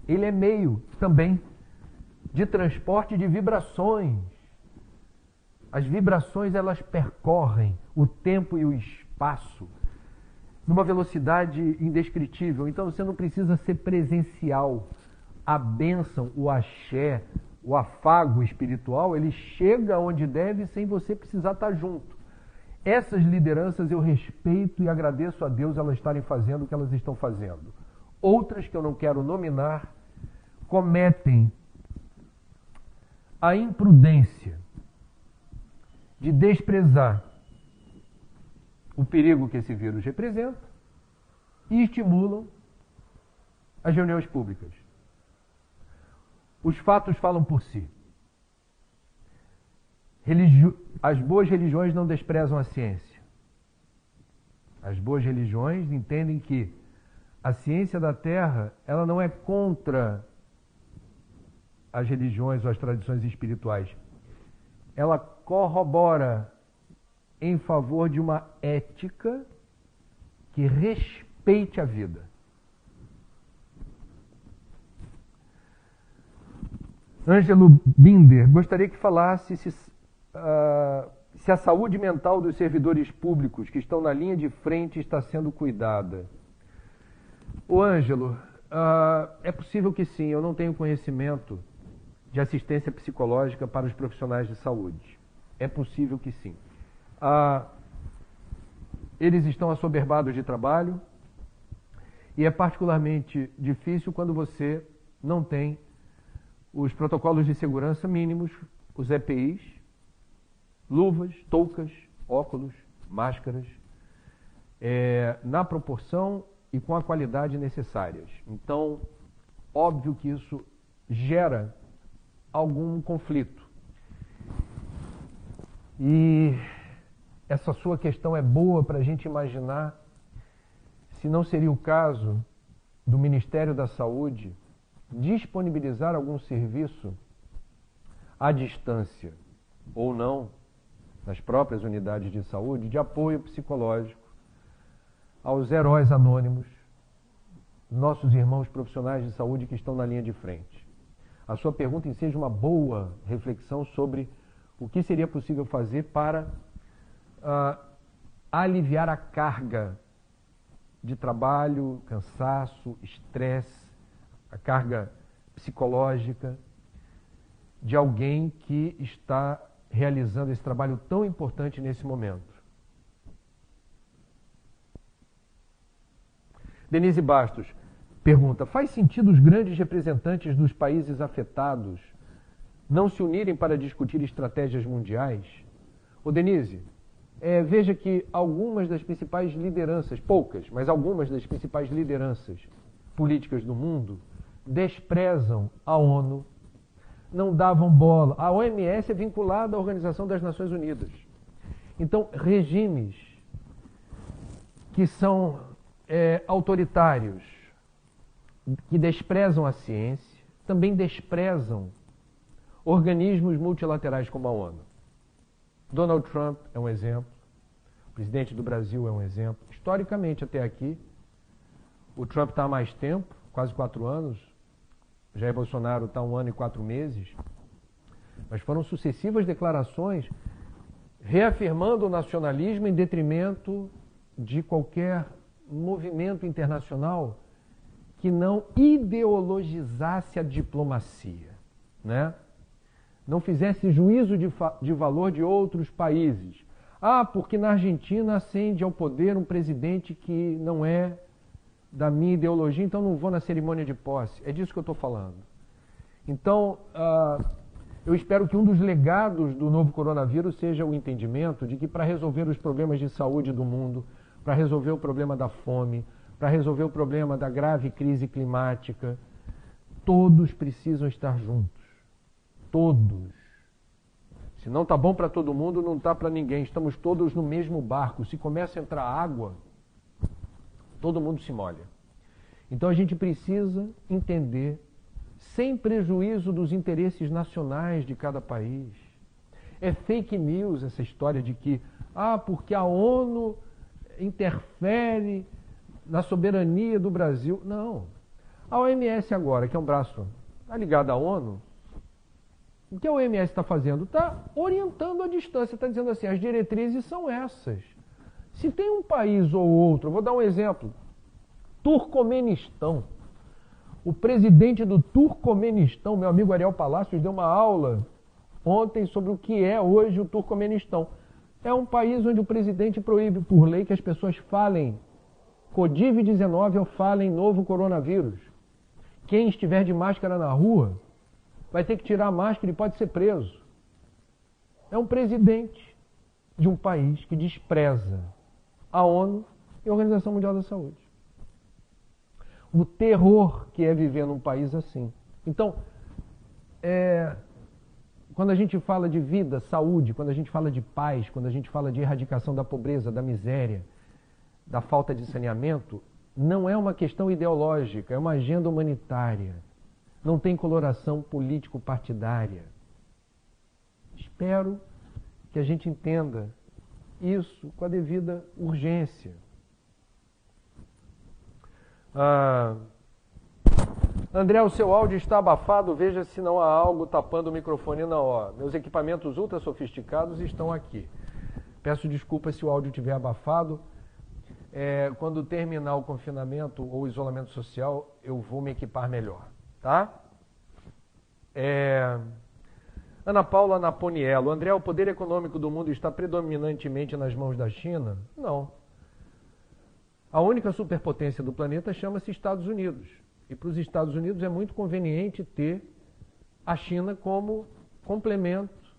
ele é meio também de transporte de vibrações. As vibrações, elas percorrem o tempo e o espaço numa velocidade indescritível. Então você não precisa ser presencial. A bênção, o axé, o afago espiritual, ele chega onde deve sem você precisar estar junto. Essas lideranças eu respeito e agradeço a Deus elas estarem fazendo o que elas estão fazendo. Outras que eu não quero nominar cometem a imprudência de desprezar o perigo que esse vírus representa e estimulam as reuniões públicas. Os fatos falam por si. As boas religiões não desprezam a ciência. As boas religiões entendem que a ciência da Terra, ela não é contra as religiões ou as tradições espirituais. Ela corrobora em favor de uma ética que respeite a vida. Ângelo Binder, gostaria que falasse se a saúde mental dos servidores públicos que estão na linha de frente está sendo cuidada. Ô Ângelo, é possível que sim, eu não tenho conhecimento de assistência psicológica para os profissionais de saúde. É possível que sim. Eles estão assoberbados de trabalho e é particularmente difícil quando você não tem os protocolos de segurança mínimos, os EPIs, luvas, toucas, óculos, máscaras, na proporção e com a qualidade necessárias. Então, óbvio que isso gera algum conflito. E essa sua questão é boa para a gente imaginar se não seria o caso do Ministério da Saúde disponibilizar algum serviço à distância ou não, nas próprias unidades de saúde, de apoio psicológico aos heróis anônimos, nossos irmãos profissionais de saúde que estão na linha de frente. A sua pergunta enseja uma boa reflexão sobre o que seria possível fazer para aliviar a carga de trabalho, cansaço, estresse, a carga psicológica de alguém que está realizando esse trabalho tão importante nesse momento. Denise Bastos, Pergunta: faz sentido os grandes representantes dos países afetados não se unirem para discutir estratégias mundiais? Ô Denise, veja que algumas das principais lideranças, poucas, mas algumas das principais lideranças políticas do mundo desprezam a ONU, não davam bola. A OMS é vinculada à Organização das Nações Unidas. Então, regimes que são autoritários, que desprezam a ciência, também desprezam organismos multilaterais como a ONU. Donald Trump é um exemplo, o presidente do Brasil é um exemplo. Historicamente, até aqui, o Trump está há mais tempo, quase 4 anos, Jair Bolsonaro está 1 ano e 4 meses, mas foram sucessivas declarações reafirmando o nacionalismo em detrimento de qualquer movimento internacional que não ideologizasse a diplomacia, né? Não fizesse juízo de valor de outros países. Porque na Argentina ascende ao poder um presidente que não é da minha ideologia, então não vou na cerimônia de posse. É disso que eu estou falando. Então, eu espero que um dos legados do novo coronavírus seja o entendimento de que para resolver os problemas de saúde do mundo, para resolver o problema da fome, para resolver o problema da grave crise climática, todos precisam estar juntos. Todos. Se não está bom para todo mundo, não está para ninguém. Estamos todos no mesmo barco. Se começa a entrar água, todo mundo se molha. Então a gente precisa entender, sem prejuízo dos interesses nacionais de cada país. É fake news essa história de que, porque a ONU interfere na soberania do Brasil. Não. A OMS agora, que é um braço, está ligada à ONU, o que a OMS está fazendo? Está orientando a distância, está dizendo assim, as diretrizes são essas. Se tem um país ou outro, eu vou dar um exemplo, Turcomenistão. O presidente do Turcomenistão, meu amigo Ariel Palacios, deu uma aula ontem sobre o que é hoje o Turcomenistão. É um país onde o presidente proíbe por lei que as pessoas falem Covid-19 ou falem novo coronavírus. Quem estiver de máscara na rua vai ter que tirar a máscara e pode ser preso. É um presidente de um país que despreza a ONU e a Organização Mundial da Saúde. O terror que é viver num país assim. Então, quando a gente fala de vida, saúde, quando a gente fala de paz, quando a gente fala de erradicação da pobreza, da miséria, da falta de saneamento, não é uma questão ideológica, é uma agenda humanitária. Não tem coloração político-partidária. Espero que a gente entenda isso com a devida urgência. André, o seu áudio está abafado, veja se não há algo tapando o microfone. Não, meus equipamentos ultra sofisticados estão aqui. Peço desculpas se o áudio estiver abafado. Quando terminar o confinamento ou o isolamento social, eu vou me equipar melhor. Tá? Ana Paula Naponiello. André, o poder econômico do mundo está predominantemente nas mãos da China? Não. A única superpotência do planeta chama-se Estados Unidos. E para os Estados Unidos é muito conveniente ter a China como complemento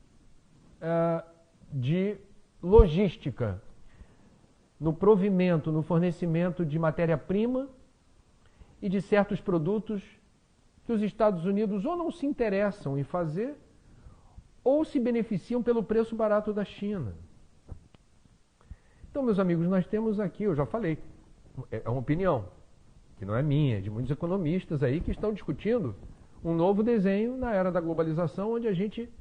de logística no provimento, no fornecimento de matéria-prima e de certos produtos que os Estados Unidos ou não se interessam em fazer ou se beneficiam pelo preço barato da China. Então, meus amigos, nós temos aqui, eu já falei, é uma opinião, que não é minha, é de muitos economistas aí que estão discutindo um novo desenho na era da globalização, onde a gente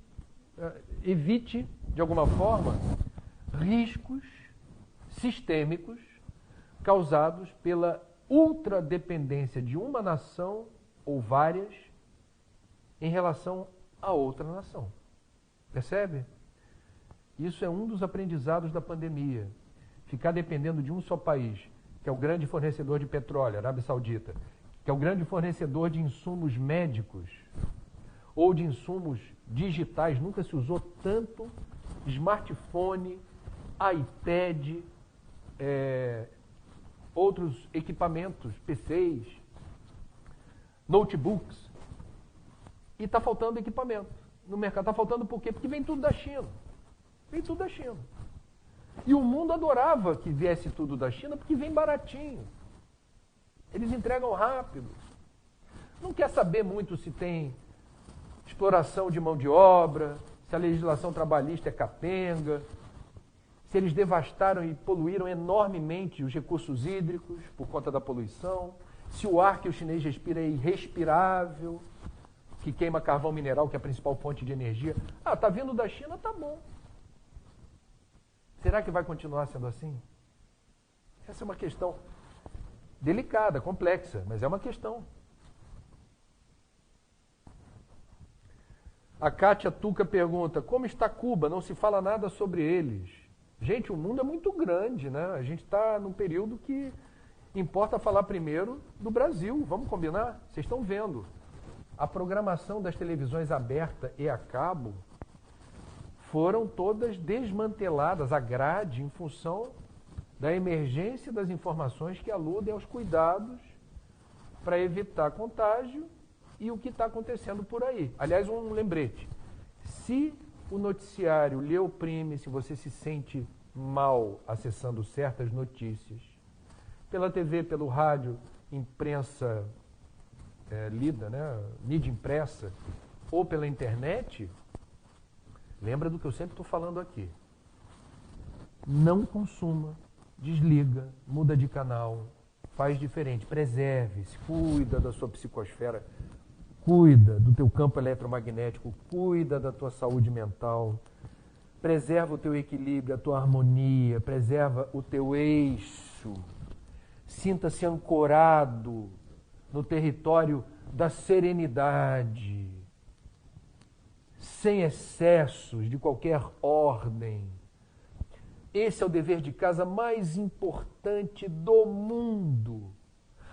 evite, de alguma forma, riscos sistêmicos causados pela ultradependência de uma nação ou várias em relação a outra nação. Percebe? Isso é um dos aprendizados da pandemia. Ficar dependendo de um só país, que é o grande fornecedor de petróleo, Arábia Saudita, que é o grande fornecedor de insumos médicos ou de insumos digitais. Nunca se usou tanto smartphone, iPad, outros equipamentos, PCs, notebooks, e está faltando equipamento no mercado. Está faltando por quê? Porque vem tudo da China. Vem tudo da China. E o mundo adorava que viesse tudo da China porque vem baratinho. Eles entregam rápido. Não quer saber muito se tem exploração de mão de obra, se a legislação trabalhista é capenga, se eles devastaram e poluíram enormemente os recursos hídricos por conta da poluição, se o ar que o chinês respira é irrespirável, que queima carvão mineral, que é a principal fonte de energia. Ah, está vindo da China, tá bom. Será que vai continuar sendo assim? Essa é uma questão delicada, complexa, mas é uma questão. A Kátia Tuca pergunta, como está Cuba? Não se fala nada sobre eles. Gente, o mundo é muito grande, né? A gente está num período que importa falar primeiro do Brasil. Vamos combinar? Vocês estão vendo. A programação das televisões aberta e a cabo foram todas desmanteladas, a grade, em função da emergência das informações que aludem aos cuidados para evitar contágio e o que está acontecendo por aí. Aliás, um lembrete. Se o noticiário lhe oprime, se você se sente mal acessando certas notícias, pela TV, pelo rádio, imprensa lida, né, mídia impressa, ou pela internet, lembra do que eu sempre estou falando aqui. Não consuma, desliga, muda de canal, faz diferente, preserve-se, cuida da sua psicosfera, cuida do teu campo eletromagnético, cuida da tua saúde mental, preserva o teu equilíbrio, a tua harmonia, preserva o teu eixo, sinta-se ancorado no território da serenidade, sem excessos de qualquer ordem. Esse é o dever de casa mais importante do mundo.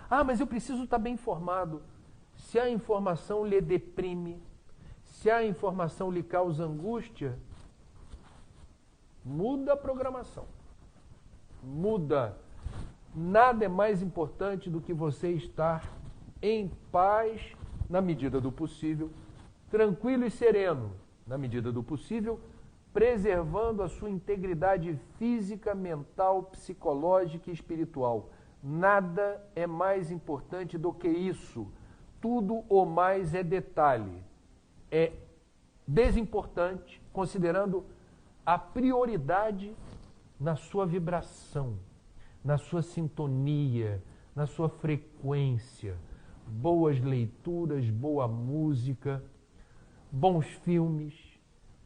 Ah, mas eu preciso estar bem informado. Se a informação lhe deprime, se a informação lhe causa angústia, muda a programação. Muda. Nada é mais importante do que você estar em paz, na medida do possível, tranquilo e sereno, na medida do possível, preservando a sua integridade física, mental, psicológica e espiritual. Nada é mais importante do que isso. Tudo o mais é detalhe. É desimportante, considerando a prioridade na sua vibração, na sua sintonia, na sua frequência. Boas leituras, boa música, bons filmes,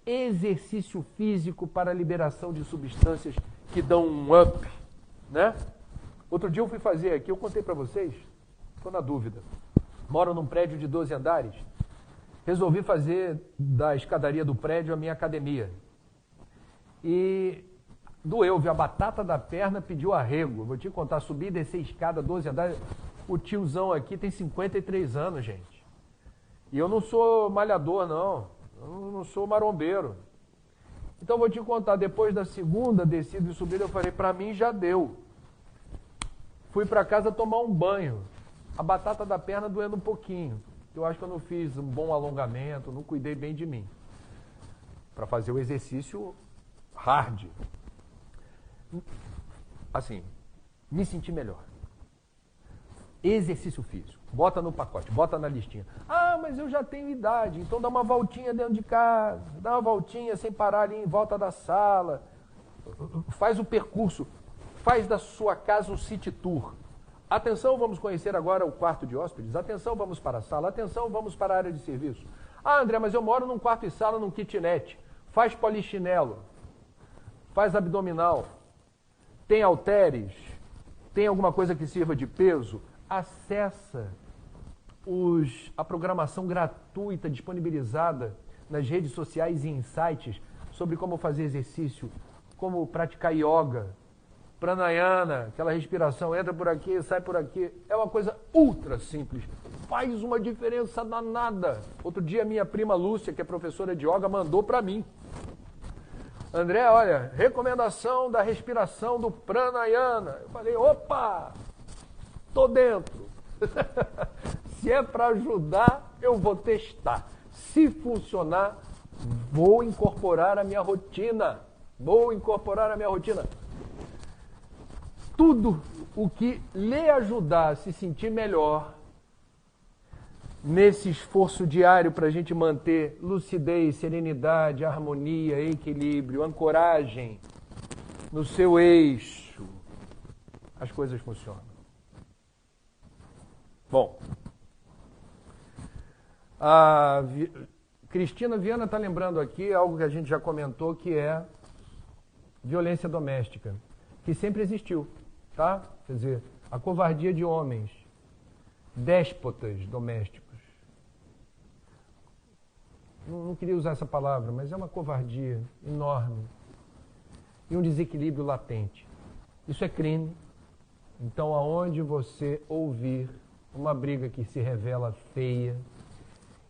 exercício físico para a liberação de substâncias que dão um up, né? Outro dia eu fui fazer aqui, eu contei para vocês, estou na dúvida. Moro num prédio de 12 andares, resolvi fazer da escadaria do prédio a minha academia. E doeu, viu? A batata da perna pediu arrego. Vou te contar, subir e descer escada, 12 andares. O tiozão aqui tem 53 anos, gente. E eu não sou malhador, não. Eu não sou marombeiro. Então vou te contar, depois da segunda descida e subida, eu falei, para mim já deu. Fui para casa tomar um banho. A batata da perna doendo um pouquinho. Eu acho que eu não fiz um bom alongamento, não cuidei bem de mim. Para fazer o exercício hard. Assim, me senti melhor. Exercício físico. Bota no pacote, bota na listinha. Ah, mas eu já tenho idade, então dá uma voltinha dentro de casa, dá uma voltinha sem parar ali em volta da sala. Faz o percurso, faz da sua casa um city tour. Atenção, vamos conhecer agora o quarto de hóspedes. Atenção, vamos para a sala. Atenção, vamos para a área de serviço. Ah, André, mas eu moro num quarto e sala, num kitnet. Faz polichinelo, faz abdominal, tem halteres, tem alguma coisa que sirva de peso. Acessa a programação gratuita disponibilizada nas redes sociais e em sites sobre como fazer exercício, como praticar yoga, pranayana, aquela respiração, entra por aqui, sai por aqui. É uma coisa ultra simples, faz uma diferença danada. Outro dia minha prima Lúcia, que é professora de yoga, mandou para mim. André, olha, recomendação da respiração do pranayana. Eu falei, opa, tô dentro. Se é para ajudar, eu vou testar. Se funcionar, vou incorporar a minha rotina. Tudo o que lhe ajudar a se sentir melhor nesse esforço diário para a gente manter lucidez, serenidade, harmonia, equilíbrio, ancoragem no seu eixo, as coisas funcionam. Bom, a Cristina Viana está lembrando aqui algo que a gente já comentou, que é violência doméstica, que sempre existiu, tá? Quer dizer, a covardia de homens, déspotas domésticos. Não queria usar essa palavra, mas é uma covardia enorme e um desequilíbrio latente. Isso é crime. Então, aonde você ouvir uma briga que se revela feia,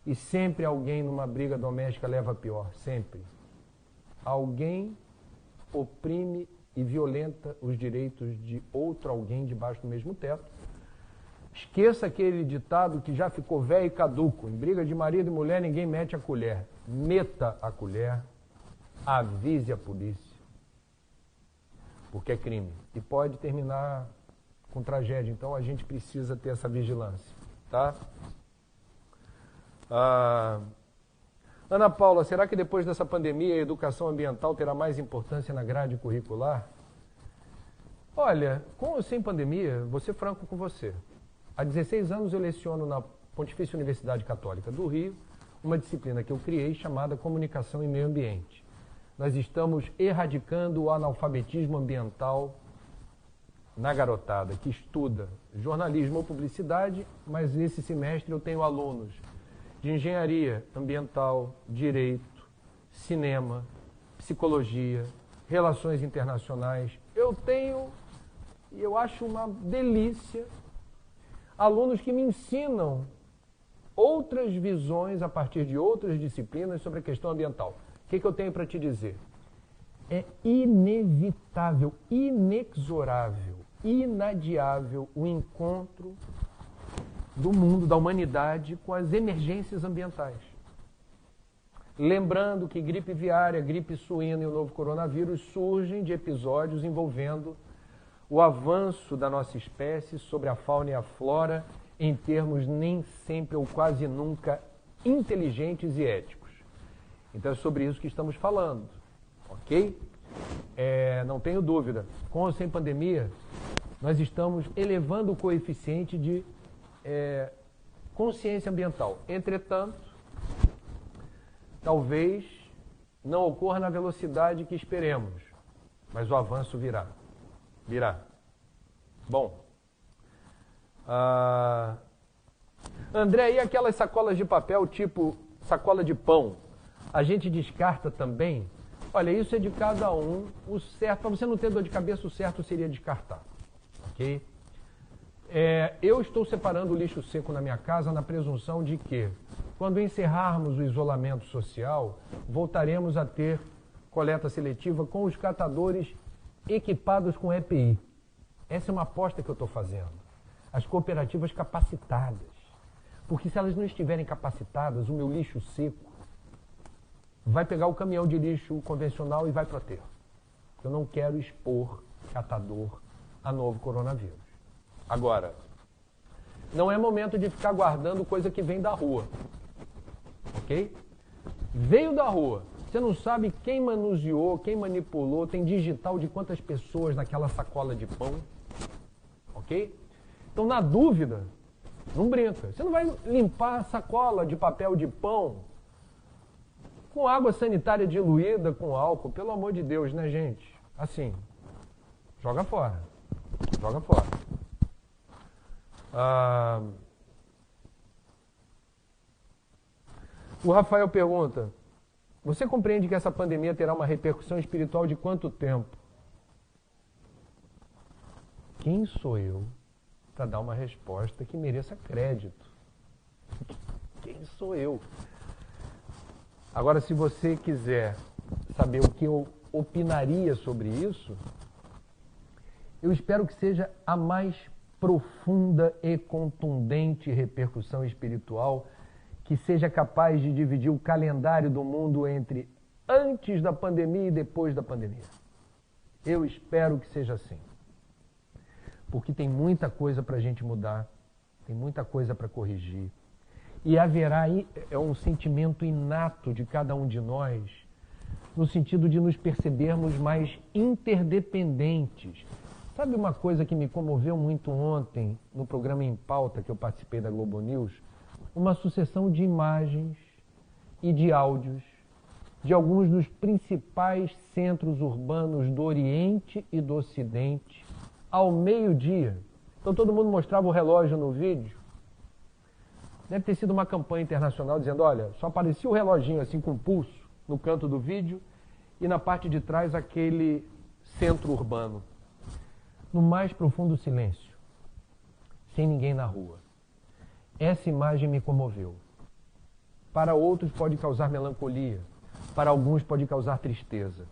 e sempre alguém numa briga doméstica leva a pior, sempre. Alguém oprime e violenta os direitos de outro alguém debaixo do mesmo teto. Esqueça aquele ditado que já ficou velho e caduco. Em briga de marido e mulher, ninguém mete a colher. Meta a colher, avise a polícia. Porque é crime. E pode terminar com tragédia. Então, a gente precisa ter essa vigilância. Tá? Ana Paula, será que depois dessa pandemia a educação ambiental terá mais importância na grade curricular? Olha, com ou sem pandemia, vou ser franco com você. Há 16 anos eu leciono na Pontifícia Universidade Católica do Rio uma disciplina que eu criei chamada Comunicação e Meio Ambiente. Nós estamos erradicando o analfabetismo ambiental na garotada que estuda jornalismo ou publicidade, mas esse semestre eu tenho alunos de engenharia ambiental, direito, cinema, psicologia, relações internacionais. Eu tenho, e eu acho uma delícia, alunos que me ensinam outras visões a partir de outras disciplinas sobre a questão ambiental. O que eu tenho para te dizer? É inevitável, inexorável, inadiável o encontro do mundo, da humanidade, com as emergências ambientais. Lembrando que gripe aviária, gripe suína e o novo coronavírus surgem de episódios envolvendo o avanço da nossa espécie sobre a fauna e a flora em termos nem sempre ou quase nunca inteligentes e éticos. Então é sobre isso que estamos falando, ok? Não tenho dúvida, com ou sem pandemia, nós estamos elevando o coeficiente de consciência ambiental. Entretanto, talvez não ocorra na velocidade que esperemos, mas o avanço virá. Bom. André, e aquelas sacolas de papel tipo sacola de pão? A gente descarta também? Olha, isso é de cada um. O certo, para você não ter dor de cabeça, o certo seria descartar. Ok? Eu estou separando o lixo seco na minha casa na presunção de que, quando encerrarmos o isolamento social, voltaremos a ter coleta seletiva com os catadores equipados com EPI. Essa é uma aposta que eu estou fazendo. As cooperativas capacitadas. Porque se elas não estiverem capacitadas, o meu lixo seco vai pegar o caminhão de lixo convencional e vai para o aterro. Eu não quero expor catador a novo coronavírus. Agora, não é momento de ficar guardando coisa que vem da rua. Ok? Veio da rua. Você não sabe quem manuseou, quem manipulou, tem digital de quantas pessoas naquela sacola de pão. Ok? Então, na dúvida, não brinca. Você não vai limpar a sacola de papel de pão com água sanitária diluída com álcool. Pelo amor de Deus, né, gente? Assim, joga fora. Joga fora. O Rafael pergunta: você compreende que essa pandemia terá uma repercussão espiritual de quanto tempo? Quem sou eu para dar uma resposta que mereça crédito? Quem sou eu? Agora, se você quiser saber o que eu opinaria sobre isso, eu espero que seja a mais profunda e contundente repercussão espiritual que seja capaz de dividir o calendário do mundo entre antes da pandemia e depois da pandemia. Eu espero que seja assim. Porque tem muita coisa para a gente mudar, tem muita coisa para corrigir. E haverá um sentimento inato de cada um de nós, no sentido de nos percebermos mais interdependentes. Sabe uma coisa que me comoveu muito ontem, no programa Em Pauta, que eu participei da Globo News? Uma sucessão de imagens e de áudios de alguns dos principais centros urbanos do Oriente e do Ocidente, ao meio-dia. Então todo mundo mostrava o relógio no vídeo. Deve ter sido uma campanha internacional dizendo, olha, só aparecia o reloginho assim com pulso no canto do vídeo e na parte de trás aquele centro urbano. No mais profundo silêncio, sem ninguém na rua. Essa imagem me comoveu. Para outros pode causar melancolia, para alguns pode causar tristeza.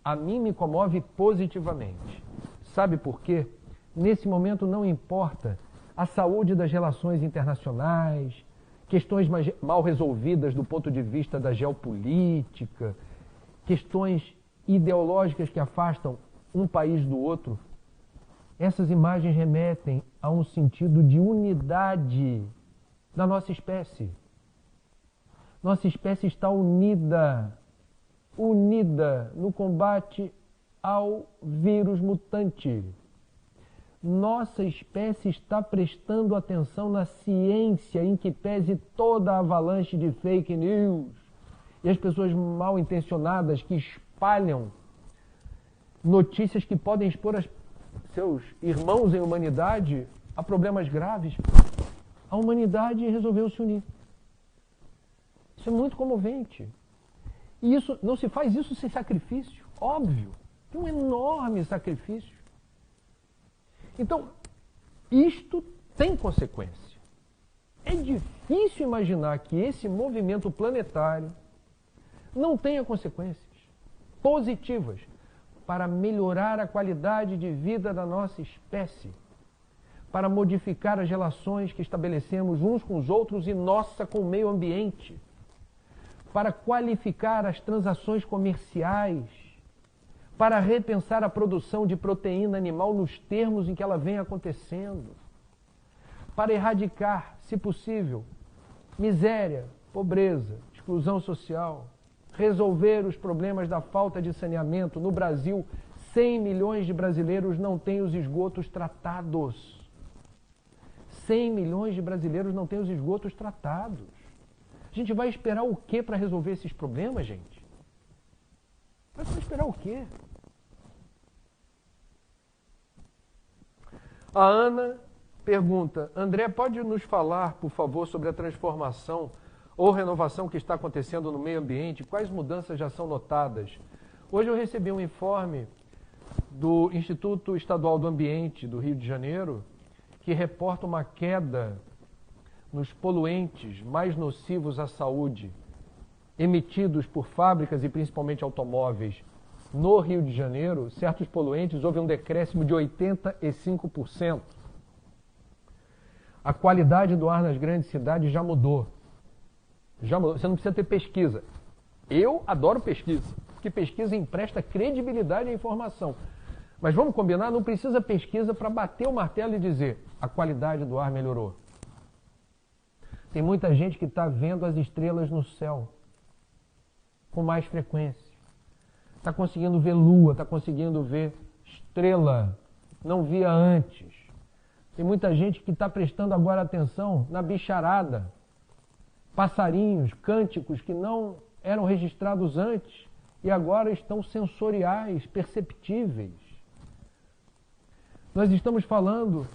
A mim me comove positivamente. Sabe por quê? Nesse momento não importa a saúde das relações internacionais, questões mal resolvidas do ponto de vista da geopolítica, questões ideológicas que afastam um país do outro. Essas imagens remetem a um sentido de unidade da nossa espécie. Nossa espécie está unida no combate ao vírus mutante. Nossa espécie está prestando atenção na ciência, em que pese toda a avalanche de fake news e as pessoas mal intencionadas que espalham notícias que podem expor seus irmãos em humanidade a problemas graves. A humanidade resolveu se unir. Isso é muito comovente. E isso, não se faz isso sem sacrifício, óbvio. Tem um enorme sacrifício. Então, isto tem consequência. É difícil imaginar que esse movimento planetário não tenha consequências positivas para melhorar a qualidade de vida da nossa espécie, para modificar as relações que estabelecemos uns com os outros e nossa com o meio ambiente, para qualificar as transações comerciais, para repensar a produção de proteína animal nos termos em que ela vem acontecendo, para erradicar, se possível, miséria, pobreza, exclusão social, resolver os problemas da falta de saneamento. No Brasil, 100 milhões de brasileiros não têm os esgotos tratados. 100 milhões de brasileiros não têm os esgotos tratados. A gente vai esperar o quê para resolver esses problemas, gente? Vai esperar o quê? A Ana pergunta, André, pode nos falar, por favor, sobre a transformação ou renovação que está acontecendo no meio ambiente? Quais mudanças já são notadas? Hoje eu recebi um informe do Instituto Estadual do Ambiente do Rio de Janeiro, que reporta uma queda nos poluentes mais nocivos à saúde, emitidos por fábricas e principalmente automóveis. No Rio de Janeiro, certos poluentes, houve um decréscimo de 85%. A qualidade do ar nas grandes cidades já mudou. Já mudou. Você não precisa ter pesquisa. Eu adoro pesquisa, porque pesquisa empresta credibilidade à informação. Mas vamos combinar, não precisa pesquisa para bater o martelo e dizer a qualidade do ar melhorou. Tem muita gente que está vendo as estrelas no céu com mais frequência. Está conseguindo ver lua, está conseguindo ver estrela. Não via antes. Tem muita gente que está prestando agora atenção na bicharada. Passarinhos, cânticos que não eram registrados antes e agora estão sensoriais, perceptíveis. Nós estamos falando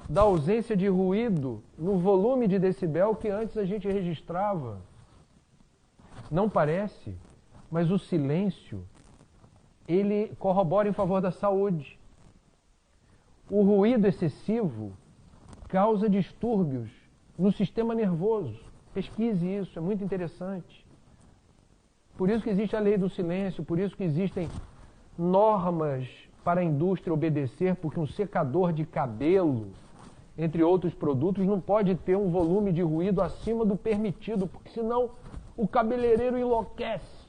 da ausência de ruído no volume de decibel que antes a gente registrava. Não parece, mas o silêncio, ele corrobora em favor da saúde. O ruído excessivo causa distúrbios no sistema nervoso. Pesquise isso, é muito interessante. Por isso que existe a lei do silêncio, por isso que existem normas para a indústria obedecer, porque um secador de cabelo, entre outros produtos, não pode ter um volume de ruído acima do permitido, porque senão o cabeleireiro enlouquece.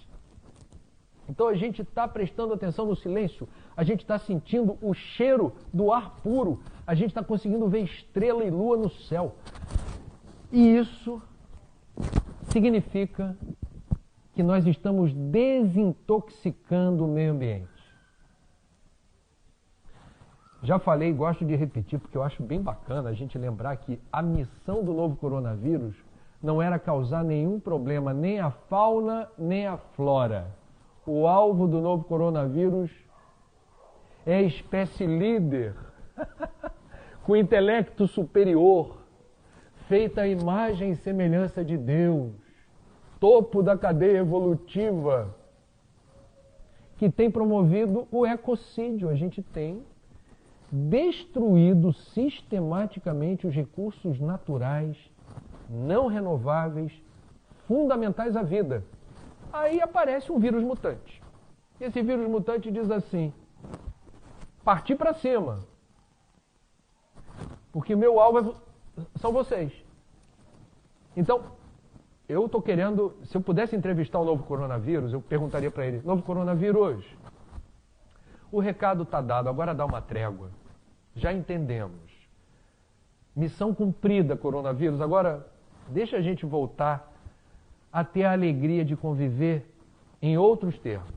Então a gente está prestando atenção no silêncio, a gente está sentindo o cheiro do ar puro, a gente está conseguindo ver estrela e lua no céu. E isso significa que nós estamos desintoxicando o meio ambiente. Já falei, gosto de repetir, porque eu acho bem bacana a gente lembrar que a missão do novo coronavírus não era causar nenhum problema, nem à fauna, nem à flora. O alvo do novo coronavírus é a espécie líder, com intelecto superior, feita à imagem e semelhança de Deus, topo da cadeia evolutiva, que tem promovido o ecocídio. A gente tem destruído sistematicamente os recursos naturais, não renováveis, fundamentais à vida. Aí aparece um vírus mutante. Esse vírus mutante diz assim: partir para cima, porque meu alvo são vocês. Então, eu estou querendo, se eu pudesse entrevistar o novo coronavírus, eu perguntaria para ele: novo coronavírus, o recado está dado, agora dá uma trégua. Já entendemos. Missão cumprida, coronavírus. Agora, deixa a gente voltar a ter a alegria de conviver em outros termos.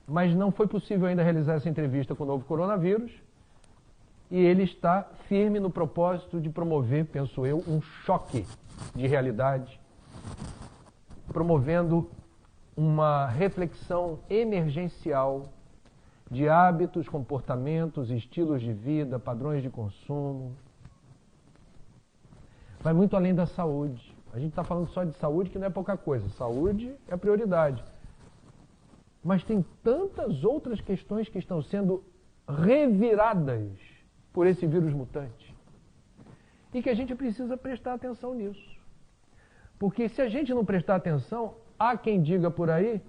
Mas não foi possível ainda realizar essa entrevista com o novo coronavírus, e ele está firme no propósito de promover, penso eu, um choque de realidade, promovendo uma reflexão emergencial de hábitos, comportamentos, estilos de vida, padrões de consumo. Vai muito além da saúde. A gente está falando só de saúde, que não é pouca coisa. Saúde é a prioridade. Mas tem tantas outras questões que estão sendo reviradas por esse vírus mutante. E que a gente precisa prestar atenção nisso. Porque se a gente não prestar atenção, há quem diga por aí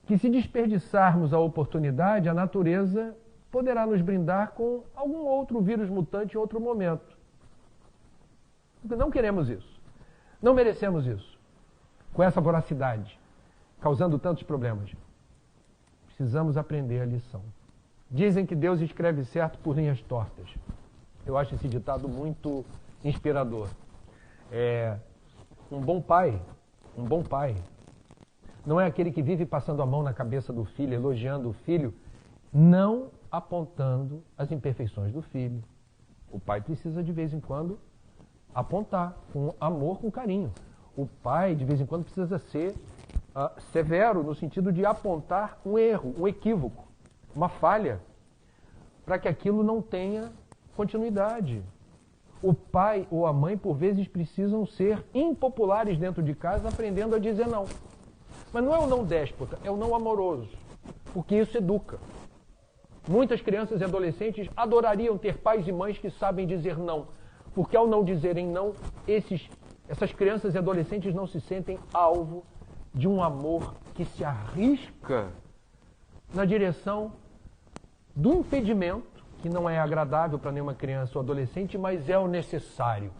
que se desperdiçarmos a oportunidade, a natureza poderá nos brindar com algum outro vírus mutante em outro momento. Não queremos isso. Não merecemos isso. Com essa voracidade, causando tantos problemas. Precisamos aprender a lição. Dizem que Deus escreve certo por linhas tortas. Eu acho esse ditado muito inspirador. Um bom pai não é aquele que vive passando a mão na cabeça do filho, elogiando o filho, não apontando as imperfeições do filho. O pai precisa, de vez em quando, apontar com amor, com carinho. O pai, de vez em quando, precisa ser severo no sentido de apontar um erro, um equívoco, uma falha, para que aquilo não tenha continuidade. O pai ou a mãe, por vezes, precisam ser impopulares dentro de casa, aprendendo a dizer não. Mas não é o não déspota, é o não amoroso, porque isso educa. Muitas crianças e adolescentes adorariam ter pais e mães que sabem dizer não, porque ao não dizerem não, essas crianças e adolescentes não se sentem alvo de um amor que se arrisca na direção do impedimento, que não é agradável para nenhuma criança ou adolescente, mas é o necessário.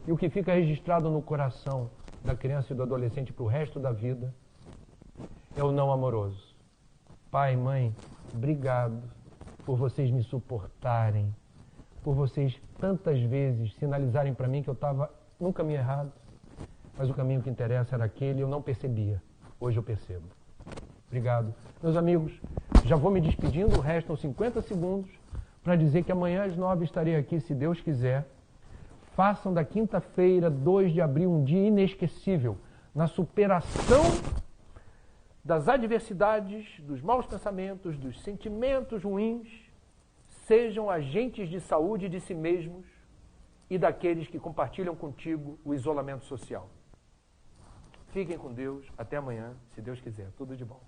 E o que fica registrado no coração da criança e do adolescente para o resto da vida é o não amoroso. Pai, mãe, obrigado por vocês me suportarem, por vocês tantas vezes sinalizarem para mim que eu estava no caminho errado, mas o caminho que interessa era aquele e eu não percebia. Hoje eu percebo. Obrigado. Meus amigos, já vou me despedindo, restam 50 segundos para dizer que amanhã às 9 estarei aqui, se Deus quiser. Façam da quinta-feira, 2 de abril, um dia inesquecível na superação das adversidades, dos maus pensamentos, dos sentimentos ruins. Sejam agentes de saúde de si mesmos e daqueles que compartilham contigo o isolamento social. Fiquem com Deus. Até amanhã, se Deus quiser. Tudo de bom.